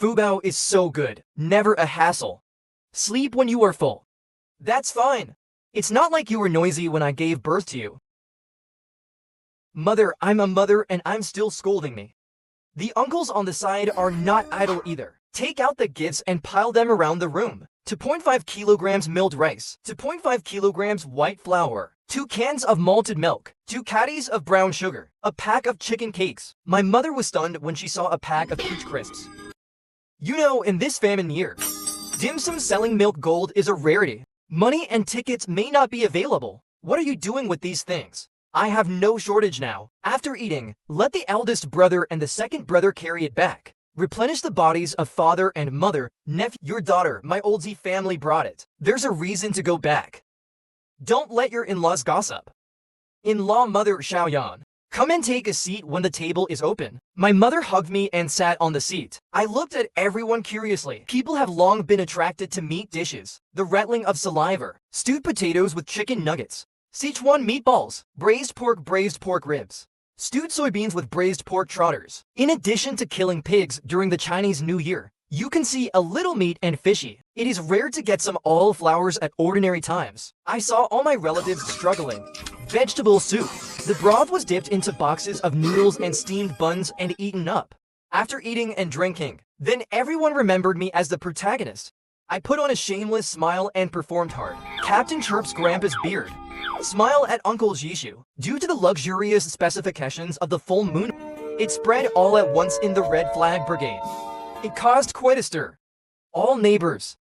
Fubao is so good, never a hassle. Sleep when you are full. That's fine. It's not like you were noisy when I gave birth to you. Mother, I'm a mother and I'm still scolding me. The uncles on the side are not idle either. Take out the gifts and pile them around the room. 2.5 kilograms milled rice, 2.5 kilograms white flour, 2 cans of malted milk, 2 caddies of brown sugar, a pack of chicken cakes. My mother was stunned when she saw a pack of peach crisps. You know, in this famine year, dim sum selling milk gold is a rarity. Money and tickets may not be available. What are you doing with these things? I have no shortage now. After eating, let the eldest brother and the second brother carry it back. Replenish the bodies of father and mother, nephew, your daughter, my old Z family brought it. There's a reason to go back. Don't let your in-laws gossip. In-law mother Xiaoyan, come and take a seat when the table is open. My mother hugged me and sat on the seat. I looked at everyone curiously. People have long been attracted to meat dishes. The rattling of saliva, stewed potatoes with chicken nuggets, Sichuan meatballs, braised pork ribs, stewed soybeans with braised pork trotters. In addition to killing pigs during the Chinese New Year, you can see a little meat and fishy. It is rare to get some all flowers at ordinary times. I saw all my relatives struggling. Vegetable soup. The broth was dipped into boxes of noodles and steamed buns and eaten up. After eating and drinking, then everyone remembered me as the protagonist. I put on a shameless smile and performed hard. Captain Chirp's grandpa's beard. Smile at Uncle Jishu. Due to the luxurious specifications of the full moon, it spread all at once in the Red Flag Brigade. It caused quite a stir. All neighbors.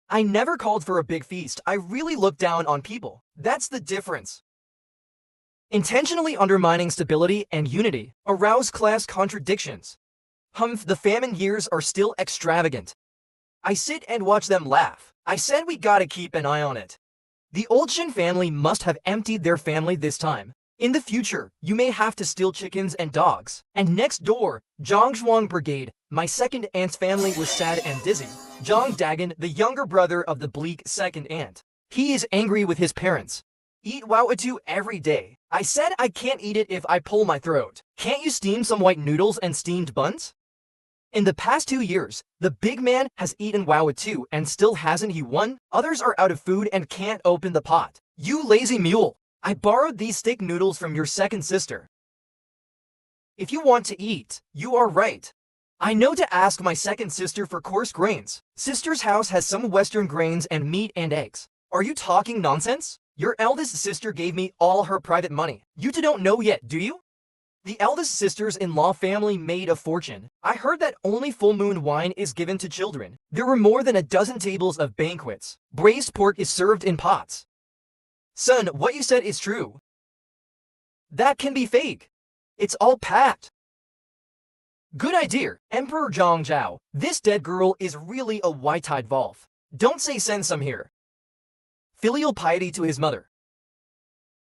I never called for a big feast. I really looked down on people. That's the difference. Intentionally undermining stability and unity, arouse class contradictions. The famine years are still extravagant. I sit and watch them laugh. I said we gotta keep an eye on it. The old Shin family must have emptied their family this time. In the future, you may have to steal chickens and dogs. And next door, Zhongshuang Brigade, my second aunt's family was sad and dizzy. Zhang Dagan, the younger brother of the bleak second aunt. He is angry with his parents. Eat Wawatu every day. I said I can't eat it if I pull my throat. Can't you steam some white noodles and steamed buns? In the past 2 years, the big man has eaten Wawatu and still hasn't he won? Others are out of food and can't open the pot. You lazy mule! I borrowed these steak noodles from your second sister. If you want to eat, you are right. I know to ask my second sister for coarse grains. Sister's house has some Western grains and meat and eggs. Are you talking nonsense? Your eldest sister gave me all her private money. You two don't know yet, do you? The eldest sister's-in-law family made a fortune. I heard that only full moon wine is given to children. There were more than a dozen tables of banquets. Braised pork is served in pots. Son, what you said is true. That can be fake. It's all packed. Good idea, Emperor Zhang Zhao. This dead girl is really a white-eyed wolf. Don't say send some here. Filial piety to his mother.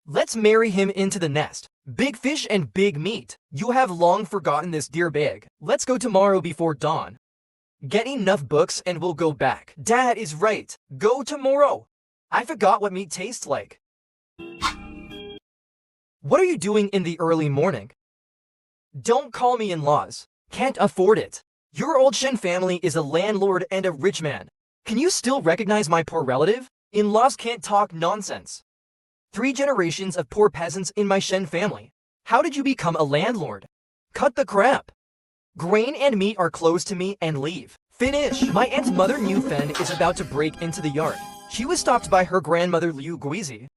Let's marry him into the nest. Big fish and big meat. You have long forgotten this, dear bag. Let's go tomorrow before dawn. Get enough books and we'll go back. Dad is right. Go tomorrow. I forgot what meat tastes like. What are you doing in the early morning? Don't call me in-laws. Can't afford it. Your old Shen family is a landlord and a rich man. Can you still recognize my poor relative? In-laws can't talk nonsense. 3 generations of poor peasants in my Shen family. How did you become a landlord? Cut the crap. Grain and meat are close to me and leave. Finish. My aunt's mother Niu Fen is about to break into the yard. She was stopped by her grandmother Liu Guizi.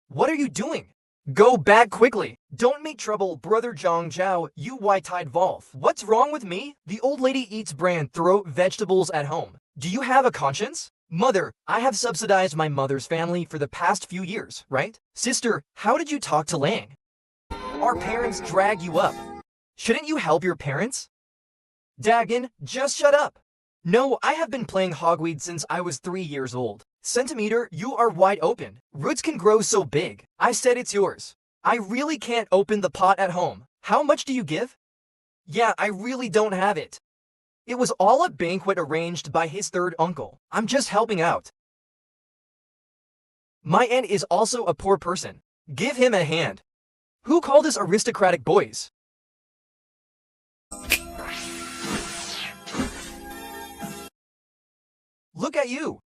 What are you doing? Go back quickly. Don't make trouble, brother Zhang Zhao, you white-eyed wolf. What's wrong with me? The old lady eats bran throw vegetables at home. Do you have a conscience? Mother, I have subsidized my mother's family for the past few years, right? Sister, how did you talk to Lang? Our parents drag you up. Shouldn't you help your parents? Dagon, just shut up. No, I have been playing hogweed since I was 3 years old. Centimeter, you are wide open. Roots can grow so big. I said it's yours. I really can't open the pot at home. How much do you give? Yeah, I really don't have it. It was all a banquet arranged by his third uncle. I'm just helping out. My aunt is also a poor person. Give him a hand. Who called us aristocratic boys? Look at you.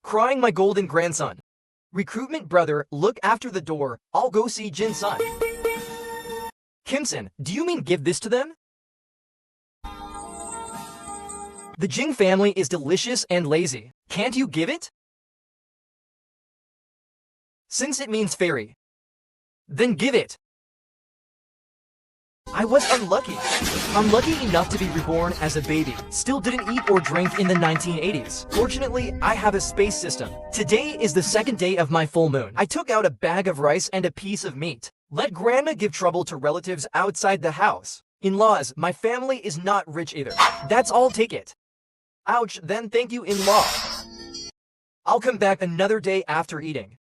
Crying my golden grandson. Recruitment brother, look after the door. I'll go see Jin-san. Kim-san, do you mean give this to them? The Jing family is delicious and lazy. Can't you give it? Since it means fairy, then give it. I was unlucky. I'm lucky enough to be reborn as a baby. Still didn't eat or drink in the 1980s. Fortunately, I have a space system. Today is the second day of my full moon. I took out a bag of rice and a piece of meat. Let grandma give trouble to relatives outside the house. In-laws, my family is not rich either. That's all, take it. Ouch, then thank you, in-law. I'll come back another day after eating.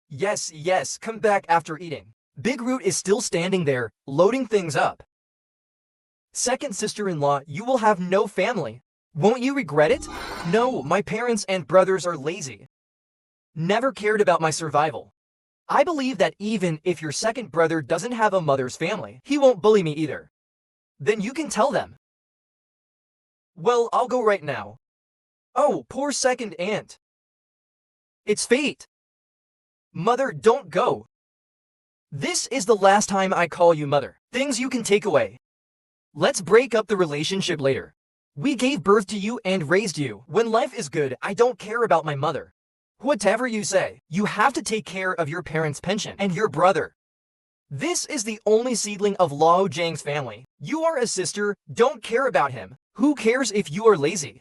Yes, come back after eating. Big Root is still standing there, loading things up. Second sister-in-law, you will have no family. Won't you regret it? No, my parents and brothers are lazy. Never cared about my survival. I believe that even if your second brother doesn't have a mother's family, he won't bully me either. Then you can tell them. Well, I'll go right now. Oh, poor second aunt. It's fate. Mother, don't go. This is the last time I call you mother. Things you can take away. Let's break up the relationship later. We gave birth to you and raised you. When life is good, I don't care about my mother. Whatever you say, you have to take care of your parents' pension and your brother. This is the only seedling of Lao Zhang's family. You are a sister, don't care about him. Who cares if you are lazy?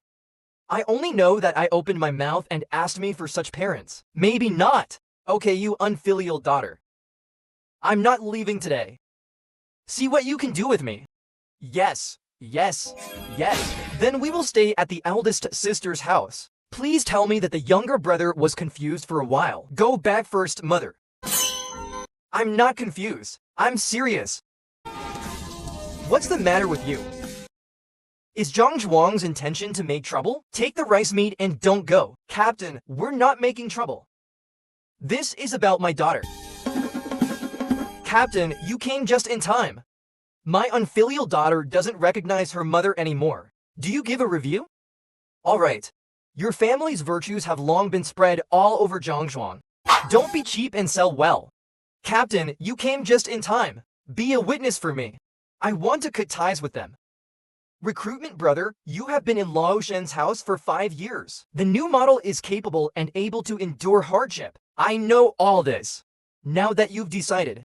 I only know that I opened my mouth and asked me for such parents. Maybe not. Okay, you unfilial daughter. I'm not leaving today. See what you can do with me. Yes. Then we will stay at the eldest sister's house. Please tell me that the younger brother was confused for a while. Go back first, mother. I'm not confused. I'm serious. What's the matter with you? Is Zhang Zhuang's intention to make trouble? Take the rice meat and don't go. Captain, we're not making trouble. This is about my daughter. Captain, you came just in time. My unfilial daughter doesn't recognize her mother anymore. Do you give a review? Alright. Your family's virtues have long been spread all over Zhangzhuang. Don't be cheap and sell well. Captain, you came just in time. Be a witness for me. I want to cut ties with them. Recruitment brother, you have been in Lao Shen's house for 5 years. The new model is capable and able to endure hardship. I know all this. Now that you've decided,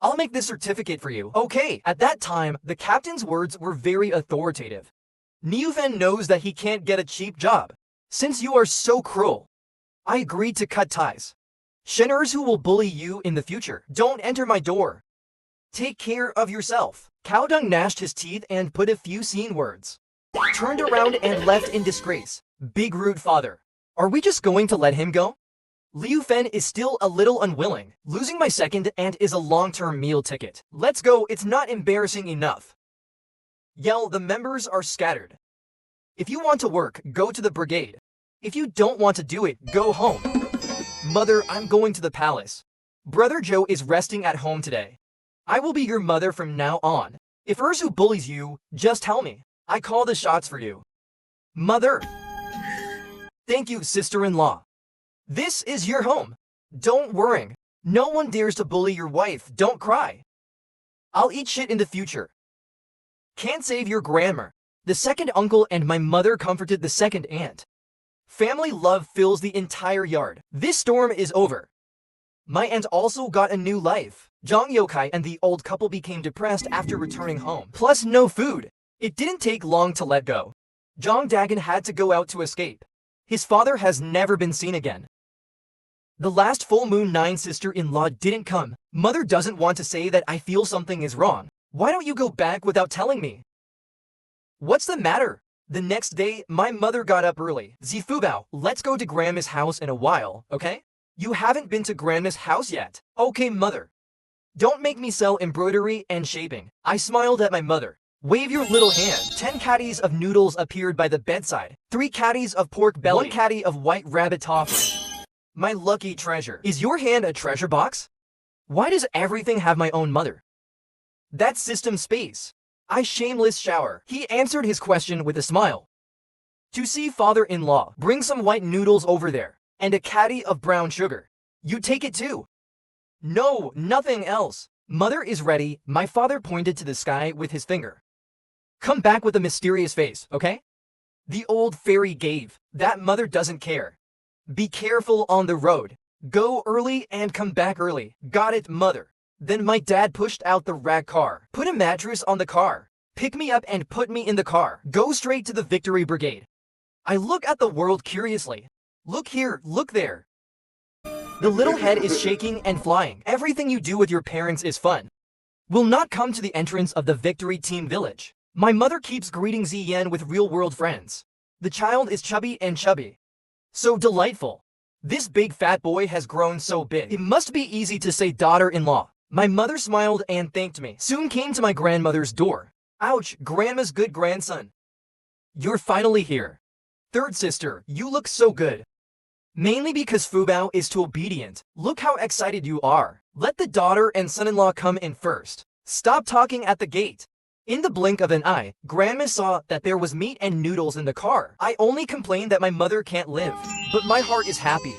I'll make this certificate for you. Okay, at that time, the captain's words were very authoritative. Niufen knows that he can't get a cheap job. Since you are so cruel, I agreed to cut ties. Sheners who will bully you in the future, don't enter my door. Take care of yourself. Cowdung gnashed his teeth and put a few scene words. Turned around and left in disgrace. Big rude father. Are we just going to let him go? Liu Fen is still a little unwilling. Losing my second aunt is a long-term meal ticket. Let's go, it's not embarrassing enough. Yell, the members are scattered. If you want to work, go to the brigade. If you don't want to do it, go home. Mother, I'm going to the palace. Brother Joe is resting at home today. I will be your mother from now on. If Ursu bullies you, just tell me. I call the shots for you. Mother. Thank you, sister-in-law. This is your home. Don't worry. No one dares to bully your wife. Don't cry. I'll eat shit in the future. Can't save your grammar. The second uncle and my mother comforted the second aunt. Family love fills the entire yard. This storm is over. My aunt also got a new life. Zhang Yokai and the old couple became depressed after returning home. Plus no food. It didn't take long to let go. Zhang Dagon had to go out to escape. His father has never been seen again. The last full moon 9 sister-in-law didn't come. Mother doesn't want to say that I feel something is wrong. Why don't you go back without telling me? What's the matter? The next day, my mother got up early. Zifubao, let's go to Grandma's house in a while, okay? You haven't been to Grandma's house yet. Okay, mother. Don't make me sell embroidery and shaping. I smiled at my mother. Wave your little hand. 10 caddies of noodles appeared by the bedside. 3 caddies of pork belly. 1 caddy of white rabbit toffee. My lucky treasure. Is your hand a treasure box? Why does everything have my own mother? That's system space. I shameless shower. He answered his question with a smile. To see father-in-law, bring some white noodles over there, and a caddy of brown sugar. You take it too. No, nothing else. Mother is ready. My father pointed to the sky with his finger. Come back with a mysterious face, okay? The old fairy gave. That mother doesn't care. Be careful on the road. Go early and come back early. Got it, mother. Then my dad pushed out the rag car. Put a mattress on the car. Pick me up and put me in the car. Go straight to the Victory Brigade. I look at the world curiously. Look here, look there. The little head is shaking and flying. Everything you do with your parents is fun. Will not come to the entrance of the Victory Team Village. My mother keeps greeting Ziyan with real-world friends. The child is chubby and chubby. So delightful. This big fat boy has grown so big. It must be easy to say daughter-in-law. My mother smiled and thanked me. Soon came to my grandmother's door. Ouch, grandma's good grandson. You're finally here. Third sister, you look so good. Mainly because Fubao is too obedient. Look how excited you are. Let the daughter and son-in-law come in first. Stop talking at the gate. In the blink of an eye, Grandma saw that there was meat and noodles in the car. I only complain that my mother can't live, but my heart is happy.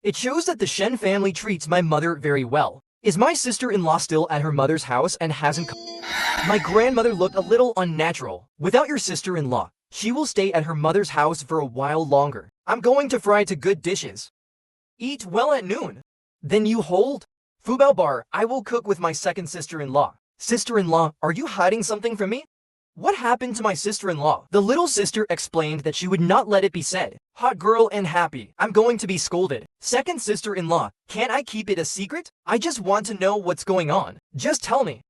It shows that the Shen family treats my mother very well. Is my sister-in-law still at her mother's house and hasn't come? My grandmother looked a little unnatural. Without your sister-in-law, she will stay at her mother's house for a while longer. I'm going to fry to good dishes. Eat well at noon. Then you hold. Fubao bar, I will cook with my second sister-in-law. Sister-in-law, are you hiding something from me? What happened to my sister-in-law? The little sister explained that she would not let it be said. Hot girl and happy. I'm going to be scolded. Second sister-in-law, can't I keep it a secret? I just want to know what's going on. Just tell me.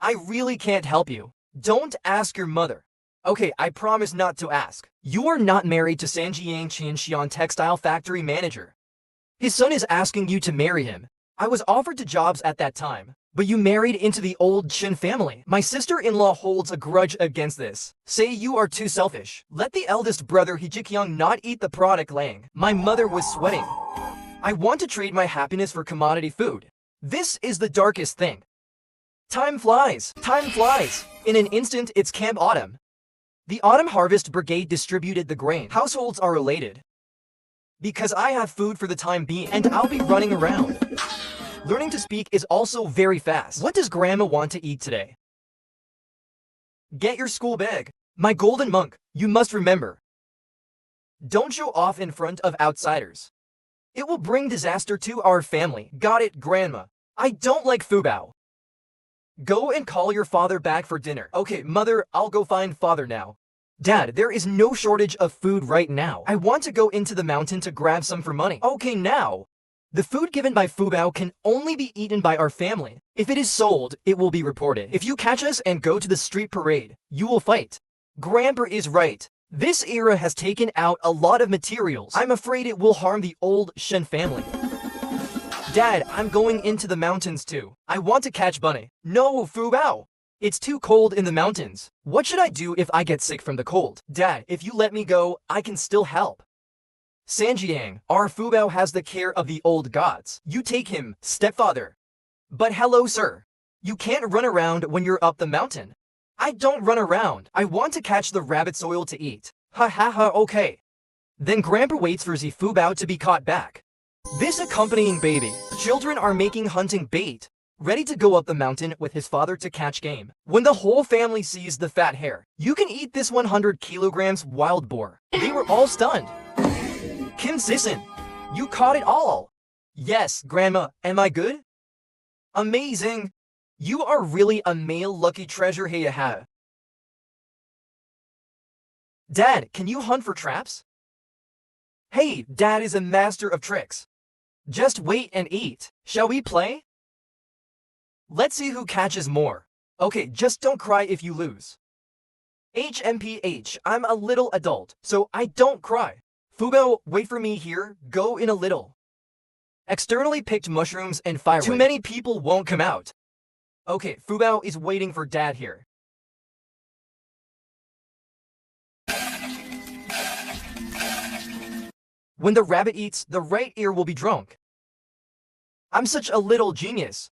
I really can't help you. Don't ask your mother. Okay, I promise not to ask. You are not married to Sanjiang Qianxian textile factory manager. His son is asking you to marry him. I was offered to jobs at that time, but you married into the old Chen family. My sister-in-law holds a grudge against this. Say you are too selfish. Let the eldest brother Hijikyang not eat the product Lang. My mother was sweating. I want to trade my happiness for commodity food. This is the darkest thing. Time flies. Time flies. In an instant, it's Camp Autumn. The Autumn Harvest Brigade distributed the grain. Households are related. Because I have food for the time being, and I'll be running around. Learning to speak is also very fast. What does Grandma want to eat today? Get your school bag. My golden monk, you must remember. Don't show off in front of outsiders. It will bring disaster to our family. Got it, Grandma. I don't like Fubao. Go and call your father back for dinner. Okay, mother, I'll go find father now. Dad, there is no shortage of food right now. I want to go into the mountain to grab some for money. Okay, now. The food given by Fubao can only be eaten by our family. If it is sold, it will be reported. If you catch us and go to the street parade, you will fight. Grandpa is right. This era has taken out a lot of materials. I'm afraid it will harm the old Shen family. Dad, I'm going into the mountains too. I want to catch bunny. No, Fubao. It's too cold in the mountains. What should I do if I get sick from the cold? Dad, if you let me go, I can still help. Sanjiang, our Fubao has the care of the old gods. You take him, stepfather. But hello, sir. You can't run around when you're up the mountain. I don't run around. I want to catch the rabbit's oil to eat. Ha ha ha, okay. Then Grandpa waits for the Fubao to be caught back. This accompanying baby, children are making hunting bait, ready to go up the mountain with his father to catch game. When the whole family sees the fat hare, you can eat this 100 kilograms wild boar. They were all stunned. Kim Sisson, you caught it all. Yes, Grandma, am I good? Amazing. You are really a male lucky treasure. Hey, ha. Dad, can you hunt for traps? Hey, Dad is a master of tricks. Just wait and eat. Shall we play? Let's see who catches more. Okay, just don't cry if you lose. HMPH, I'm a little adult, so I don't cry. Fubao, wait for me here, go in a little. Externally picked mushrooms and firewood. Too many people won't come out. Okay, Fubao is waiting for Dad here. When the rabbit eats, the right ear will be drunk. I'm such a little genius.